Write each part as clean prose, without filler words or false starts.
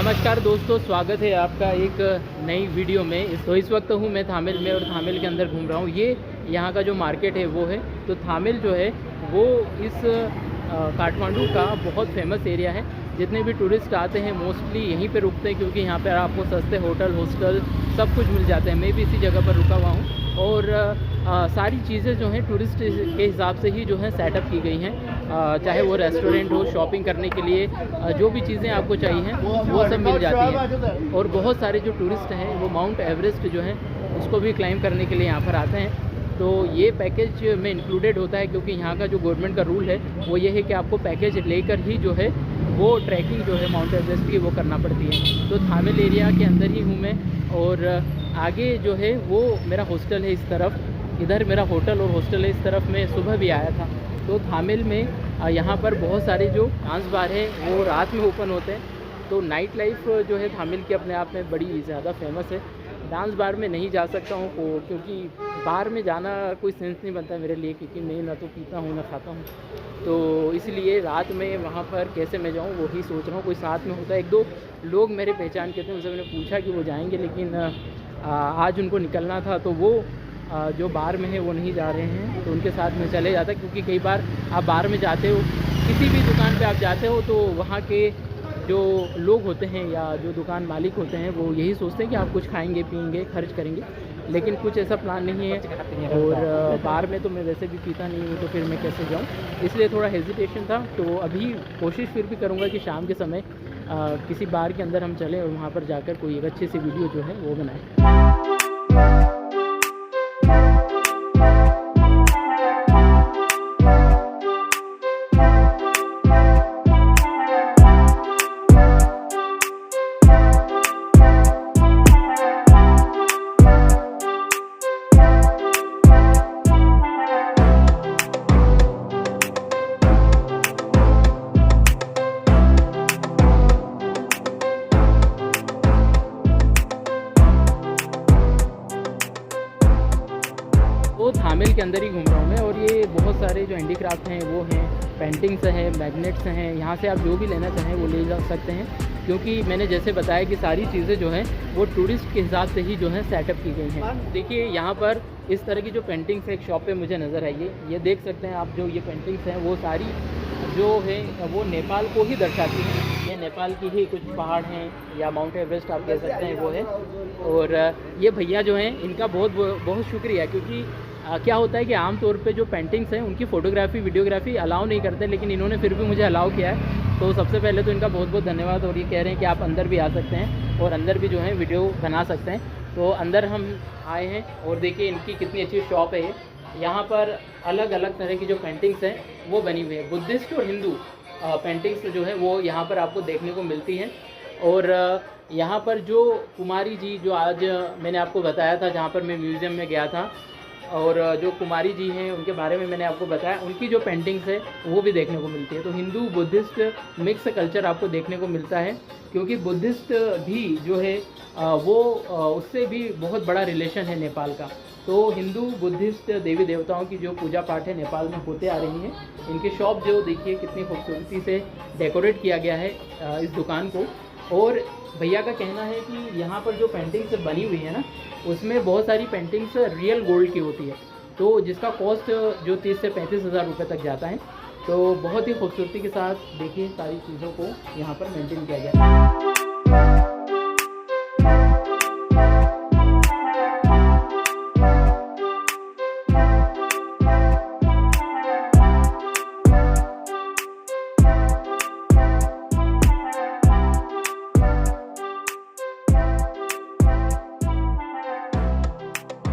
नमस्कार दोस्तों, स्वागत है आपका एक नई वीडियो में। तो इस वक्त हूँ मैं थामिल में और थामिल के अंदर घूम रहा हूँ। ये यहाँ का जो मार्केट है वो है, तो थामिल जो है वो इस काठमांडू का बहुत फेमस एरिया है। जितने भी टूरिस्ट आते हैं मोस्टली यहीं पे रुकते हैं, क्योंकि यहाँ पर आपको सस्ते होटल हॉस्टल सब कुछ मिल जाते हैं। मैं भी इसी जगह पर रुका हुआ हूँ और सारी चीज़ें जो हैं टूरिस्ट के हिसाब से ही जो है सेटअप की गई हैं। चाहे वो रेस्टोरेंट हो, शॉपिंग करने के लिए जो भी चीज़ें आपको चाहिए वो सब मिल जाती हैं। और बहुत सारे जो टूरिस्ट हैं वो माउंट एवरेस्ट जो है उसको भी क्लाइंब करने के लिए यहाँ पर आते हैं। तो ये पैकेज में इंक्लूडेड होता है, क्योंकि यहाँ का जो गवर्नमेंट का रूल है वो ये है कि आपको पैकेज लेकर ही जो है वो ट्रैकिंग जो है माउंट एवरेस्ट की वो करना पड़ती है। तो थामिल एरिया के अंदर ही हूँ मैं, और आगे जो है वो मेरा हॉस्टल है। इस तरफ इधर मेरा होटल और हॉस्टल है। इस तरफ मैं सुबह भी आया था। तो थामिल में यहाँ पर बहुत सारे जो डांस बार है वो रात में ओपन होते हैं। तो नाइट लाइफ जो है थामिल की अपने आप में बड़ी ज़्यादा फेमस है। डांस बार में नहीं जा सकता हूँ क्योंकि बार में जाना कोई सेंस नहीं बनता मेरे लिए, क्योंकि मैं ना तो पीता हूँ ना खाता हूँ। तो इसलिए रात में वहाँ पर कैसे मैं जाऊँ वही सोच रहा हूँ। कोई साथ में होता है, एक दो लोग मेरे पहचान के थे, उनसे मैंने पूछा कि वो जाएंगे, लेकिन आज उनको निकलना था तो वो जो बार में है वो नहीं जा रहे हैं। तो उनके साथ में चले जाता, क्योंकि कई बार आप बार में जाते हो, किसी भी दुकान पे आप जाते हो तो वहाँ के जो लोग होते हैं या जो दुकान मालिक होते हैं वो यही सोचते हैं कि आप कुछ खाएंगे पिएंगे खर्च करेंगे, लेकिन कुछ ऐसा प्लान नहीं है। और बार में तो मैं वैसे भी पीता नहीं हूँ, तो फिर मैं कैसे जाऊँ, इसलिए थोड़ा हेजिटेशन था। तो अभी कोशिश फिर भी करूँगा कि शाम के समय किसी बार के अंदर हम चलें और वहाँ पर जाकर कोई एक अच्छी सी वीडियो जो है वो बनाएं। तो थामिल के अंदर ही घूम रहा हूँ मैं, और ये बहुत सारे जो हैंडीक्राफ्ट हैं वो हैं, पेंटिंग्स हैं, मैग्नेट्स हैं। यहाँ से आप जो भी लेना चाहें वो ले जा सकते हैं, क्योंकि मैंने जैसे बताया कि सारी चीज़ें जो हैं वो टूरिस्ट के हिसाब से ही जो है सेटअप की गई हैं। देखिए यहाँ पर इस तरह की जो पेंटिंग्स एक शॉप पे मुझे नज़र आई है, ये देख सकते हैं आप। जो ये पेंटिंग्स हैं वो सारी जो है वो नेपाल को ही दर्शाती हैं। ये नेपाल की ही कुछ पहाड़ हैं या माउंट एवरेस्ट आप कह सकते हैं वो है। और ये भैया जो हैं इनका बहुत बहुत शुक्रिया, क्योंकि क्या होता है कि आमतौर पे जो पेंटिंग्स हैं उनकी फ़ोटोग्राफी वीडियोग्राफी अलाउ नहीं करते, लेकिन इन्होंने फिर भी मुझे अलाउ किया है। तो सबसे पहले तो इनका बहुत बहुत धन्यवाद। और ये कह रहे हैं कि आप अंदर भी आ सकते हैं और अंदर भी जो है वीडियो बना सकते हैं। तो अंदर हम आए हैं और देखिए इनकी कितनी अच्छी शॉप है। यहाँ पर अलग अलग तरह की जो पेंटिंग्स हैं वो बनी हुई है। बुद्धिस्ट और हिंदू पेंटिंग्स जो है वो यहाँ पर आपको देखने को मिलती हैं। और यहाँ पर जो कुमारी जी, जो आज मैंने आपको बताया था जहाँ पर मैं म्यूज़ियम में गया था, और जो कुमारी जी हैं उनके बारे में मैंने आपको बताया, उनकी जो पेंटिंग्स है वो भी देखने को मिलती है। तो हिंदू बुद्धिस्ट मिक्स कल्चर आपको देखने को मिलता है, क्योंकि बुद्धिस्ट भी जो है वो उससे भी बहुत बड़ा रिलेशन है नेपाल का। तो हिंदू बुद्धिस्ट देवी देवताओं की जो पूजा पाठ है नेपाल में होते आ रही हैं। इनकी शॉप जो देखिए कितनी खूबसूरती से डेकोरेट किया गया है इस दुकान को। और भैया का कहना है कि यहाँ पर जो पेंटिंग्स बनी हुई है ना, उसमें बहुत सारी पेंटिंग्स रियल गोल्ड की होती है, तो जिसका कॉस्ट जो 30 से 35 हज़ार रुपये तक जाता है। तो बहुत ही खूबसूरती के साथ देखिए सारी चीज़ों को यहाँ पर मेंटेन किया गया है।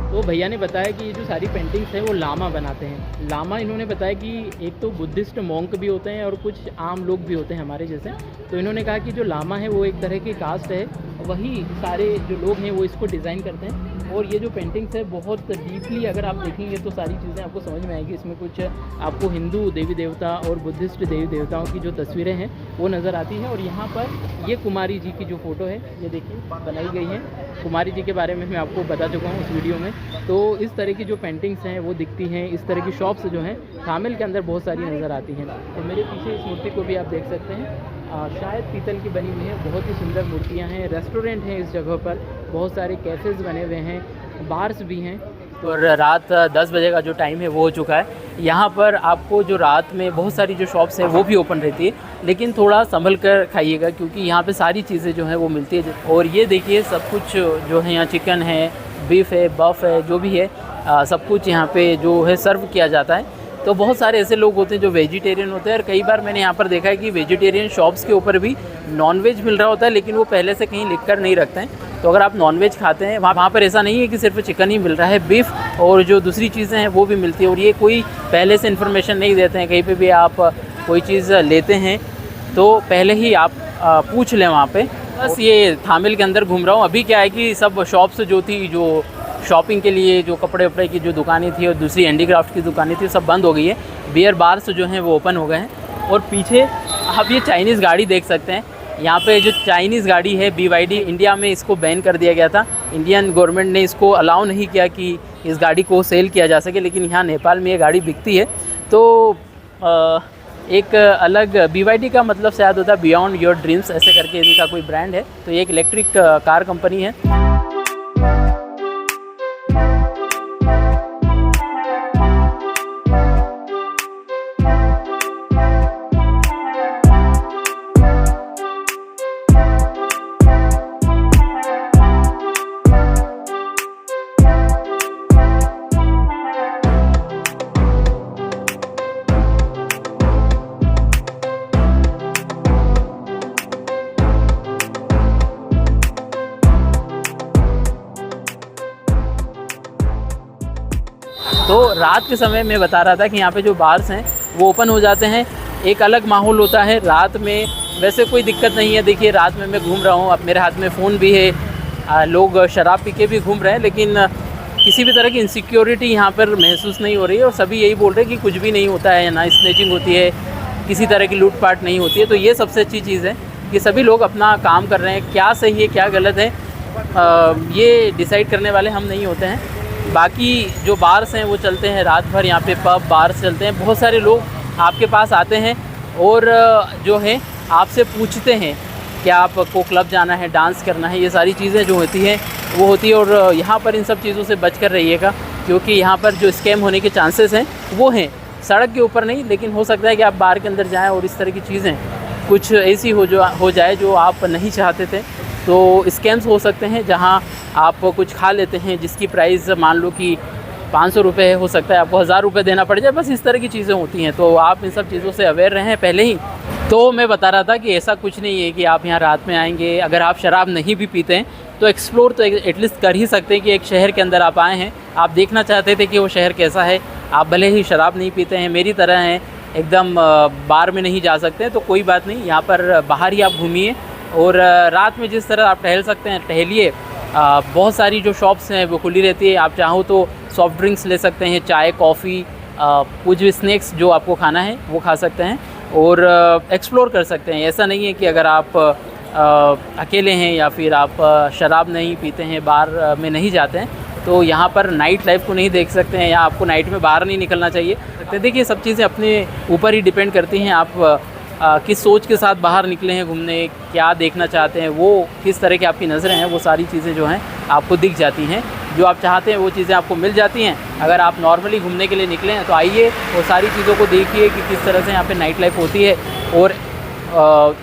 तो भैया ने बताया कि ये जो सारी पेंटिंग्स हैं वो लामा बनाते हैं। लामा इन्होंने बताया कि एक तो बुद्धिस्ट मॉन्क भी होते हैं और कुछ आम लोग भी होते हैं हमारे जैसे। तो इन्होंने कहा कि जो लामा है वो एक तरह की कास्ट है, वही सारे जो लोग हैं वो इसको डिज़ाइन करते हैं। और ये जो पेंटिंग्स है बहुत डीपली अगर आप देखेंगे तो सारी चीज़ें आपको समझ में आएगी। इसमें कुछ आपको हिंदू देवी देवता और बुद्धिस्ट देवी देवताओं की जो तस्वीरें हैं वो नज़र आती हैं। और यहाँ पर ये कुमारी जी की जो फ़ोटो है ये देखिए बनाई गई है। कुमारी जी के बारे में मैं आपको बता चुका हूँ उस वीडियो में। तो इस तरह की जो पेंटिंग्स हैं वो दिखती हैं। इस तरह की शॉप्स जो हैं थामिल के अंदर बहुत सारी नज़र आती हैं। तो मेरे पीछे इस मूर्ति को भी आप देख सकते हैं। शायद पीतल की बनी हुई है। बहुत ही सुंदर मूर्तियाँ हैं। रेस्टोरेंट हैं इस जगह पर, बहुत सारे कैफ़ेज़ बने हुए हैं, बार्स भी हैं। और रात 10 बजे का जो टाइम है वो हो चुका है। यहाँ पर आपको जो रात में बहुत सारी जो शॉप्स हैं वो भी ओपन रहती है, लेकिन थोड़ा संभल कर खाइएगा क्योंकि यहाँ पे सारी चीज़ें जो हैं वो मिलती है। और ये देखिए सब कुछ जो है यहाँ चिकन है, बीफ है, बफ है, जो भी है सब कुछ यहाँ पे जो है सर्व किया जाता है। तो बहुत सारे ऐसे लोग होते हैं जो वेजिटेरियन होते हैं, और कई बार मैंने यहाँ पर देखा है कि वेजिटेरियन शॉप्स के ऊपर भी नॉनवेज मिल रहा होता है, लेकिन वो पहले से कहीं लिख कर नहीं रखते हैं। तो अगर आप नॉनवेज खाते हैं वहाँ पर ऐसा नहीं है कि सिर्फ चिकन ही मिल रहा है, बीफ और जो दूसरी चीज़ें हैं वो भी मिलती है। और ये कोई पहले से इन्फॉर्मेशन नहीं देते हैं। कहीं पे भी आप कोई चीज़ लेते हैं तो पहले ही आप पूछ लें वहाँ पे। बस ये थामिल के अंदर घूम रहा हूँ। अभी क्या है कि सब शॉप्स जो थी, जो शॉपिंग के लिए जो कपड़े वपड़े की जो दुकानें थी और दूसरी हैंडीक्राफ्ट की दुकानें थी, सब बंद हो गई है। बियर बार्स जो हैं वो ओपन हो गए हैं। और पीछे आप ये चाइनीज़ गाड़ी देख सकते हैं। यहाँ पे जो चाइनीज़ गाड़ी है BYD, इंडिया में इसको बैन कर दिया गया था। इंडियन गवर्नमेंट ने इसको अलाउ नहीं किया कि इस गाड़ी को सेल किया जा सके, लेकिन यहाँ नेपाल में ये गाड़ी बिकती है। तो एक अलग BYD का मतलब शायद होता है बियॉन्ड योर ड्रीम्स, ऐसे करके इनका कोई ब्रांड है। तो ये एक इलेक्ट्रिक कार कंपनी है। तो रात के समय मैं बता रहा था कि यहाँ पे जो बार्स हैं वो ओपन हो जाते हैं। एक अलग माहौल होता है रात में। वैसे कोई दिक्कत नहीं है। देखिए रात में मैं घूम रहा हूँ, अब मेरे हाथ में फ़ोन भी है, लोग शराब पी के भी घूम रहे हैं, लेकिन किसी भी तरह की इनसिक्योरिटी यहाँ पर महसूस नहीं हो रही है। और सभी यही बोल रहे हैं कि कुछ भी नहीं होता है, ना स्नैचिंग होती है, किसी तरह की लूटपाट नहीं होती है। तो ये सबसे अच्छी चीज़ है कि सभी लोग अपना काम कर रहे हैं। क्या सही है क्या गलत है ये डिसाइड करने वाले हम नहीं होते हैं। बाकी जो बार्स हैं वो चलते हैं रात भर। यहाँ पे पब बार्स चलते हैं। बहुत सारे लोग आपके पास आते हैं और जो है आपसे पूछते हैं कि आपको क्लब जाना है, डांस करना है, ये सारी चीज़ें जो होती हैं वो होती है। और यहाँ पर इन सब चीज़ों से बच कर रहिएगा क्योंकि यहाँ पर जो स्कैम होने के चांसेस हैं वो हैं। सड़क के ऊपर नहीं, लेकिन हो सकता है कि आप बार के अंदर जाएँ और इस तरह की चीज़ें कुछ ऐसी हो जाए जो आप नहीं चाहते थे। तो स्कैम्स हो सकते हैं जहां आप कुछ खा लेते हैं जिसकी प्राइस मान लो कि 500 रुपये हो सकता है आपको 1000 रुपये देना पड़ जाए। बस इस तरह की चीज़ें होती हैं, तो आप इन सब चीज़ों से अवेयर रहें पहले ही। तो मैं बता रहा था कि ऐसा कुछ नहीं है कि आप यहाँ रात में आएंगे। अगर आप शराब नहीं भी पीते हैं तो एक्सप्लोर तो एटलीस्ट कर ही सकते हैं कि एक शहर के अंदर आप आए हैं, आप देखना चाहते थे कि वो शहर कैसा है। आप भले ही शराब नहीं पीते हैं, मेरी तरह हैं, एकदम बार में नहीं जा सकते हैं, तो कोई बात नहीं, यहाँ पर बाहर ही आप घूमिए। और रात में जिस तरह आप टहल सकते हैं टहलिए। बहुत सारी जो शॉप्स हैं वो खुली रहती है। आप चाहो तो सॉफ्ट ड्रिंक्स ले सकते हैं, चाय, कॉफ़ी, कुछ भी स्नैक्स जो आपको खाना है वो खा सकते हैं और एक्सप्लोर कर सकते हैं। ऐसा नहीं है कि अगर आप अकेले हैं या फिर आप शराब नहीं पीते हैं, बार में नहीं जाते हैं, तो यहाँ पर नाइट लाइफ को नहीं देख सकते हैं या आपको नाइट में बाहर नहीं निकलना चाहिए। देखिए सब चीज़ें अपने ऊपर ही डिपेंड करती हैं। आप किस सोच के साथ बाहर निकले हैं घूमने, क्या देखना चाहते हैं, वो किस तरह की आपकी नज़रें हैं, वो सारी चीज़ें जो हैं आपको दिख जाती हैं। जो आप चाहते हैं वो चीज़ें आपको मिल जाती हैं। अगर आप नॉर्मली घूमने के लिए निकले हैं तो आइए और सारी चीज़ों को देखिए कि किस तरह से यहाँ पे नाइट लाइफ होती है और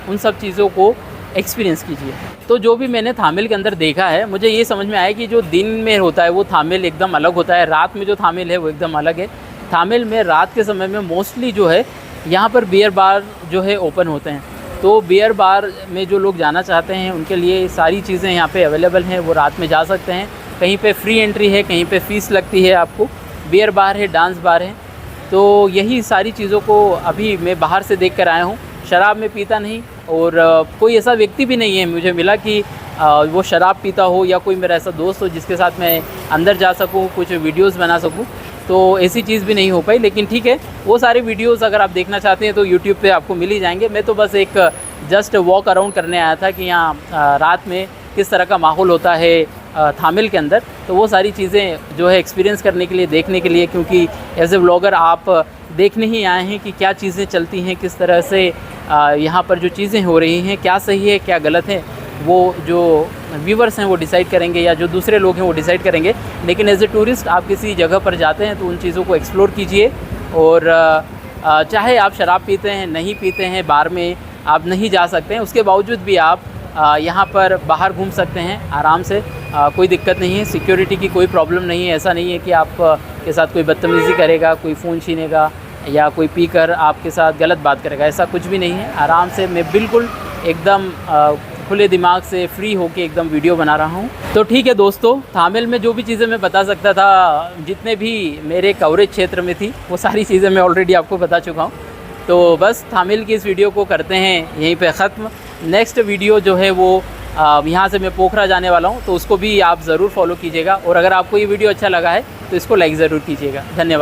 उन सब चीज़ों को एक्सपीरियंस कीजिए। तो जो भी मैंने थामिल के अंदर देखा है, मुझे ये समझ में आया कि जो दिन में होता है वो थामिल एकदम अलग होता है, रात में जो थामिल है वो एकदम अलग है। थामिल में रात के समय में मोस्टली जो है यहाँ पर बियर बार जो है ओपन होते हैं। तो बियर बार में जो लोग जाना चाहते हैं उनके लिए सारी चीज़ें यहाँ पे अवेलेबल हैं, वो रात में जा सकते हैं। कहीं पे फ्री एंट्री है, कहीं पे फ़ीस लगती है आपको। बियर बार है, डांस बार है। तो यही सारी चीज़ों को अभी मैं बाहर से देख कर आया हूँ। शराब में पीता नहीं और कोई ऐसा व्यक्ति भी नहीं है मुझे मिला कि वो शराब पीता हो या कोई मेरा ऐसा दोस्त हो जिसके साथ मैं अंदर जा सकूँ, कुछ वीडियोस बना सकूँ। तो ऐसी चीज़ भी नहीं हो पाई, लेकिन ठीक है, वो सारे वीडियोस अगर आप देखना चाहते हैं तो यूट्यूब पे आपको मिल ही जाएंगे। मैं तो बस एक जस्ट वॉक अराउंड करने आया था कि यहाँ रात में किस तरह का माहौल होता है थामिल के अंदर। तो वो सारी चीज़ें जो है एक्सपीरियंस करने के लिए, देखने के लिए, क्योंकि एज ए व्लॉगर आप देखने ही आए हैं कि क्या चीज़ें चलती हैं, किस तरह से यहाँ पर जो चीज़ें हो रही हैं क्या सही है क्या गलत है वो जो व्यूवर्स हैं वो डिसाइड करेंगे या जो दूसरे लोग हैं वो डिसाइड करेंगे। लेकिन एज ए टूरिस्ट आप किसी जगह पर जाते हैं तो उन चीज़ों को एक्सप्लोर कीजिए। और चाहे आप शराब पीते हैं नहीं पीते हैं, बार में आप नहीं जा सकते हैं, उसके बावजूद भी आप यहाँ पर बाहर घूम सकते हैं आराम से, कोई दिक्कत नहीं है। सिक्योरिटी की कोई प्रॉब्लम नहीं है। ऐसा नहीं है कि आप के साथ कोई बदतमीज़ी करेगा, कोई फ़ोन छीनेगा या कोई पीकर आपके साथ गलत बात करेगा, ऐसा कुछ भी नहीं है। आराम से मैं बिल्कुल एकदम खुले दिमाग से फ्री होके एकदम वीडियो बना रहा हूँ। तो ठीक है दोस्तों, थामिल में जो भी चीज़ें मैं बता सकता था, जितने भी मेरे कवरेज क्षेत्र में थी, वो सारी चीज़ें मैं ऑलरेडी आपको बता चुका हूँ। तो बस थामिल की इस वीडियो को करते हैं यहीं पे ख़त्म। नेक्स्ट वीडियो जो है वो यहाँ से मैं पोखरा जाने वाला हूँ, तो उसको भी आप ज़रूर फॉलो कीजिएगा। और अगर आपको ये वीडियो अच्छा लगा है तो इसको लाइक ज़रूर कीजिएगा। धन्यवाद।